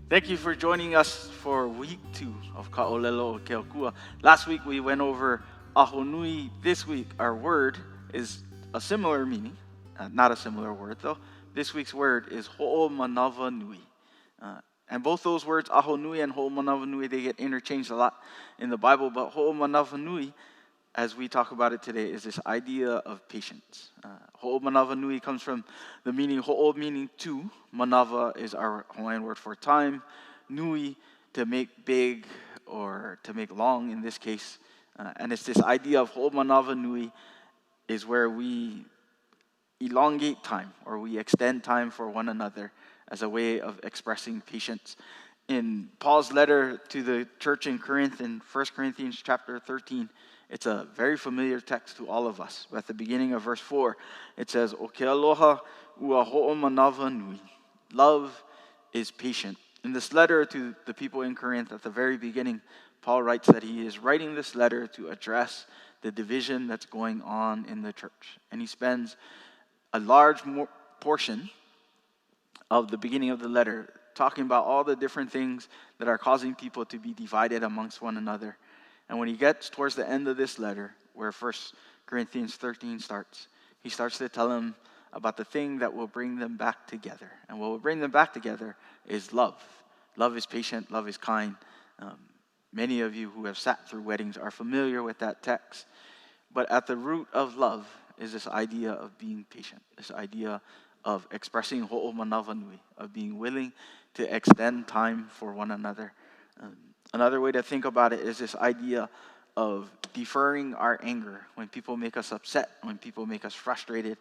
Thank you for joining us for week 2 of lelo, Ke Akua. Last week we went over ahonui. This week our word is a similar meaning, not a similar word though. This week's word is ho'omanava nui. And both those words, ahonui and ho'omanava nui, they get interchanged a lot in the Bible, but ho'omanava nui, as we talk about it today, is this idea of patience. Ho'omanava nui comes from the meaning ho'o, meaning two. Manava is our Hawaiian word for time. Nui, to make big or to make long in this case. And it's this idea of ho'omanava nui is where we elongate time or we extend time for one another as a way of expressing patience. In Paul's letter to the church in Corinth, in 1 Corinthians chapter 13, it's a very familiar text to all of us. At the beginning of verse 4, it says, "O ke aloha ua ho'omanava nui." Love is patient. In this letter to the people in Corinth, at the very beginning, Paul writes that he is writing this letter to address the division that's going on in the church. And he spends a large portion of the beginning of the letter talking about all the different things that are causing people to be divided amongst one another. And when he gets towards the end of this letter, where 1 Corinthians 13 starts, he starts to tell them about the thing that will bring them back together. And what will bring them back together is love. Love is patient, love is kind. Many of you who have sat through weddings are familiar with that text. But at the root of love is this idea of being patient, this idea of expressing ho'omanava nui, of being willing to extend time for one another. Another way to think about it is this idea of deferring our anger. When people make us upset, when people make us frustrated,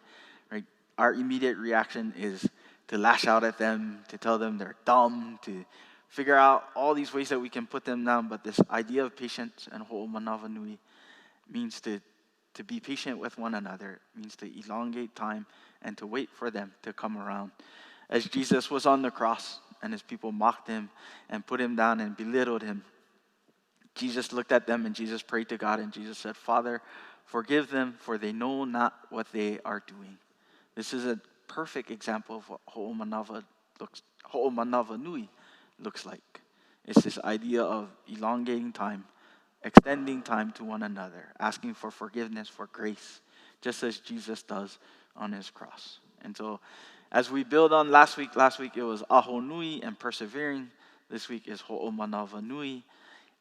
right? Our immediate reaction is to lash out at them, to tell them they're dumb, to figure out all these ways that we can put them down. But this idea of patience and ho'omanava nui means to be patient with one another, means to elongate time and to wait for them to come around. As Jesus was on the cross and his people mocked him and put him down and belittled him, Jesus looked at them and Jesus prayed to God and Jesus said, "Father, forgive them, for they know not what they are doing." This is a perfect example of what ho'omanava nui looks like. It's this idea of elongating time, extending time to one another, asking for forgiveness, for grace, just as Jesus does on his cross. And so as we build on last week it was ahonui and persevering. This week is ho'omanava nui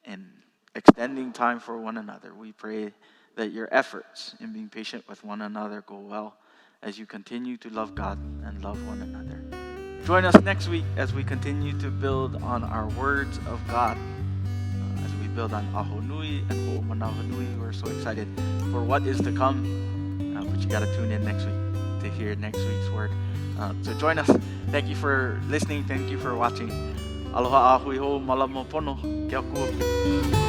and extending time for one another. We pray that your efforts in being patient with one another go well as you continue to love God and love one another. Join us next week as we continue to build on our words of God. As we build on ahonui and ho'omanava nui, we're so excited for what is to come. But you got to tune in next week to hear next week's word. So join us. Thank you for listening. Thank you for watching. Aloha ahui ho malamo pono. Ke Akua.